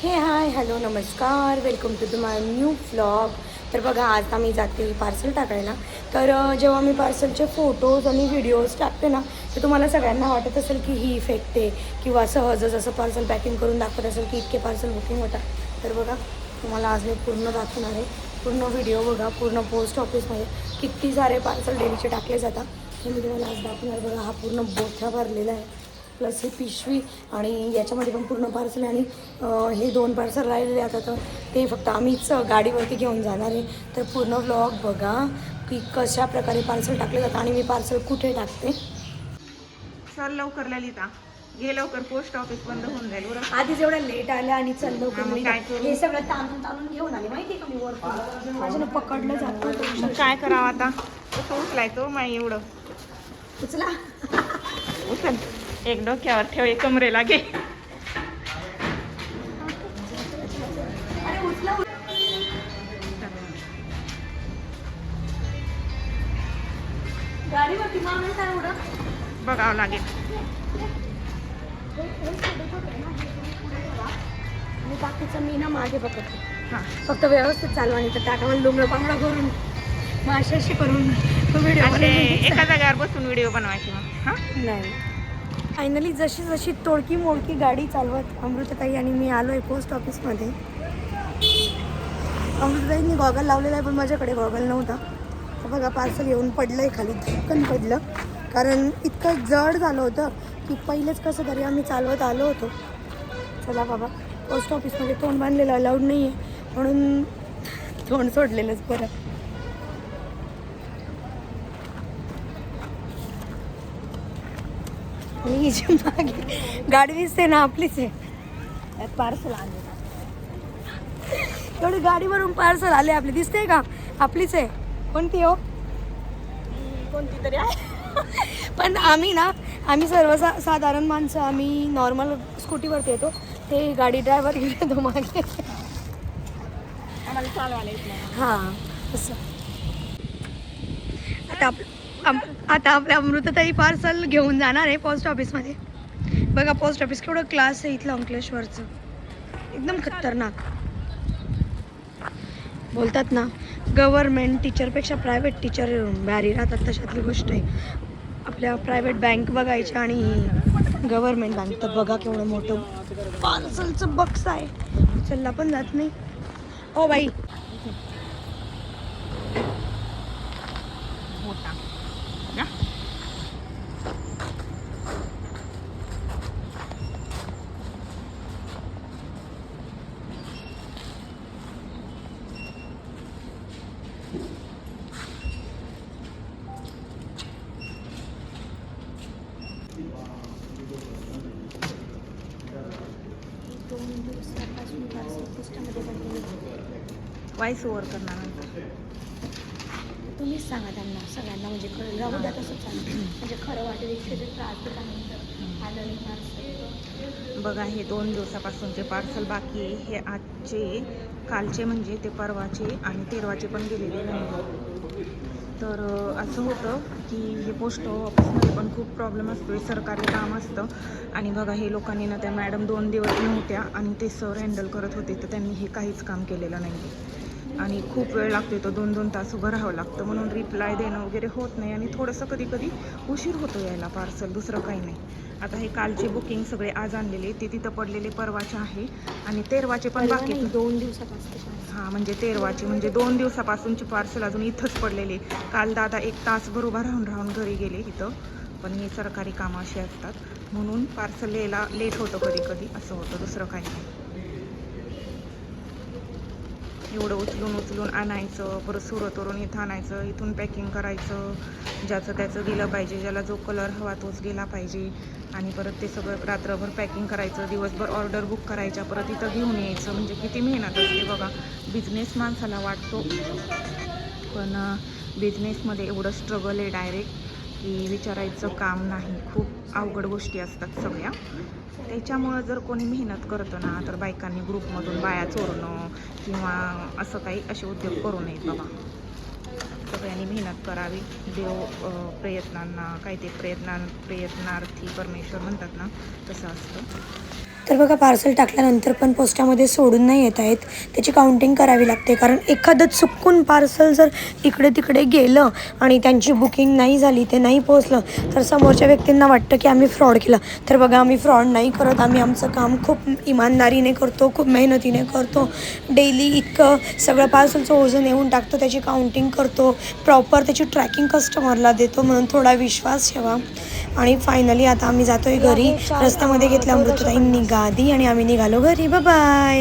हे hi hello नमस्कार welcome to the my new vlog. तर बघा आज आम्ही जाते पार्सल टाकायला. तर जेव्हा मी पार्सलचे फोटोज आणि व्हिडिओज टाकते ना तर तुम्हाला सगळ्यांना वाटत असेल की ही फेकते किंवा सहजच असं पार्सल पॅकिंग करून दाखवत असेल की इतके पार्सल बुकिंग होतात. तर बघा तुम्हाला आज मी पूर्ण दाखवणार आहे. पूर्ण व्हिडिओ बघा. पूर्ण पोस्ट ऑफिसमध्ये किती सारे पार्सल डेलीचे टाकले जातात हे मी तुम्हाला आज दाखवणार. बघा हा पूर्ण बोथा भरलेला आहे प्लस ही पिशवी आणि याच्यामध्ये पण पूर्ण पार्सल आहे. आणि हे 2 पार्सल राहिलेले आता तर ते फक्त आम्हीच गाडीवरती घेऊन जाणार आहे. तर पूर्ण व्लॉग बघा की कशा प्रकारे पार्सल टाकले जातात आणि मी पार्सल कुठे टाकते. चल लवकर ललिता, घे लवकर, पोस्ट ऑफिस बंद होऊन जाईल बरं. आधी जेवढ्या लेट आल्या आणि चल लवकर मग काय करू? हे सगळं ताणून ताणून घेऊन आले माहिती आहे का मी वरती माझ्यानं पकडलं जातं. मग काय करावं आता? कसं उचलायचं माई एवढं? उचला उचल, एक डोक्यावर ठेव, एक कमरेला घे. अरे उचला गाडीवरती मागून काय उडा बघावं लागेल. आणि बाकीचं मी ना मागे पकडते. हां, फक्त व्यवस्थित चालवानी तर टाकावर लुंगडं पांगडा करून माशाशी करून तो व्हिडिओ असे एका जागेवर बसून व्हिडिओ बनवायचे मग. हां, नाही. फायनली जशी जशी तोडकी मोडकी गाडी चालवत अमृताताई आणि मी आलो आहे पोस्ट ऑफिसमध्ये. अमृताताईंनी गॉगल लावलेला आहे पण माझ्याकडे गॉगल नव्हता. तर बघा पार्सल येऊन पडलं आहे खाली, धक्कन पडलं कारण इतकं जड झालं होतं की पहिलेच कसं तरी आम्ही चालवत आलो होतो. चला बाबा, पोस्ट ऑफिसमध्ये तोंड बांधलेलं अलाउड नाही आहे म्हणून तोंड सोडलेलंच बरं. आणि जी मागे गाडी दिसते ना आपलीच आहे. त्यात पार्सल आले एवढी गाडीवरून पार्सल आले आपली दिसते का? आपलीच आहे. कोणती हो? कोणती तरी आहे. पण आम्ही सर्वसाधारण माणसं, आम्ही नॉर्मल स्कूटीवरती येतो. ते गाडी ड्रायव्हर घेऊन येतो मागे. आम्हाला चालवायला येत नाही. हां असं. आता आपल्या अमृताताई पार्सल घेऊन जाणार आहे पोस्ट ऑफिसमध्ये. बघा पोस्ट ऑफिस केवढं क्लास आहे इथलं अंकलेश्वरचं, एकदम खतरनाक. बोलतात ना गव्हर्मेंट टीचरपेक्षा प्रायव्हेट टीचर भारी राहतात, तशातली गोष्ट आहे. आपल्या प्रायव्हेट बँक बघायच्या आणि गव्हर्मेंट बँक तर बघा केवढं मोठं पार्सलचं बॉक्स आहे. चलला पण जात नाही. ओ बाई, मोठा ना? वाईस ओव्हर करणार नंतर. तुम्हीच सांगा त्यांना सगळ्यांना, म्हणजे कळलं राहू द्या तसं चालतं. म्हणजे खरं वाटेल इतके ते त्रास दिल्यानंतर आलं नाही पार्सल. बघा हे 2 दिवसापासूनचे पार्सल बाकी आहे. हे आजचे, कालचे म्हणजे ते परवाचे आणि तेरवाचे पण गेलेले नाही. तर असं होतं की हे पोस्ट ऑफिसमध्ये पण खूप प्रॉब्लेम असतो, सरकारी काम असतं. आणि बघा हे लोकांनी ना, त्या मॅडम 2 दिवस नव्हत्या आणि ते सर हँडल करत होते, तर त्यांनी हे काहीच काम केलेलं नाही. आणि खूप वेळ लागतो, तो 2-2 तास उभं राहावं लागतं, म्हणून रिप्लाय देणं वगैरे होत नाही आणि थोडंसं कधी कधी उशीर होतो यायला पार्सल, दुसरं काही नाही. आता हे कालचे बुकिंग सगळे आज आणलेले, ते तिथं पडलेले परवाचे आहे आणि तेरवाचे पण बाकी. 2 दिवसापासून. हां, म्हणजे तेरवाचे म्हणजे 2 दिवसापासूनचे पार्सल अजून इथंच पडलेले. काल दादा 1 तासभर उभा राहून घरी गेले इथं. पण हे सरकारी कामं अशी असतात म्हणून पार्सल यायला लेट होतं कधी कधी, असं होतं, दुसरं काही नाही. एवढं उचलून आणायचं, परत सुरतवरून इथं आणायचं, इथून पॅकिंग करायचं, ज्याचं त्याचं गेलं पाहिजे, ज्याला जो कलर हवा तोच गेला पाहिजे. आणि परत ते सगळं रात्रभर पॅकिंग करायचं, दिवसभर ऑर्डर बुक करायच्या, परत इथं घेऊन यायचं, म्हणजे किती मेहनत असते बघा. बिझनेस माणसाला वाटतो पण बिझनेसमध्ये एवढं स्ट्रगल आहे डायरेक्ट की विचारायचं काम नाही. खूप अवघड गोष्टी असतात सगळ्या. त्याच्यामुळं जर कोणी मेहनत करतं ना, तर बायकांनी ग्रुपमधून बाया चोरणं किंवा असं काही असे उद्योग करू नयेत बाबा. सगळ्यांनी मेहनत करावी. देव प्रयत्नांना काय ते प्रयत्नार्थी परमेश्वर म्हणतात ना, तसं असतं. तर बघा पार्सल टाकल्यानंतर पण पोस्टामध्ये सोडून नाही येत आहेत, त्याची काउंटिंग करावी लागते. कारण एखादं चुकून पार्सल जर इकडे तिकडे गेलं आणि त्यांची बुकिंग नाही झाली, ते नाही पोचलं, तर समोरच्या व्यक्तींना वाटतं की आम्ही फ्रॉड केलं. तर बघा आम्ही फ्रॉड नाही करत, आम्ही आमचं काम खूप इमानदारीने करतो, खूप मेहनतीने करतो. डेली इतकं सगळं पार्सलचं ओझं नेऊन टाकतो, त्याची काउंटिंग करतो, प्रॉपर त्याची ट्रॅकिंग कस्टमरला देतो. म्हणून थोडा विश्वास ठेवा. आणि फायनली आता आम्ही जातोय घरी. रस्त्यामध्ये घेतल्या अमृताताईंनी गादी आणि आम्ही निघालो घरी. बाय.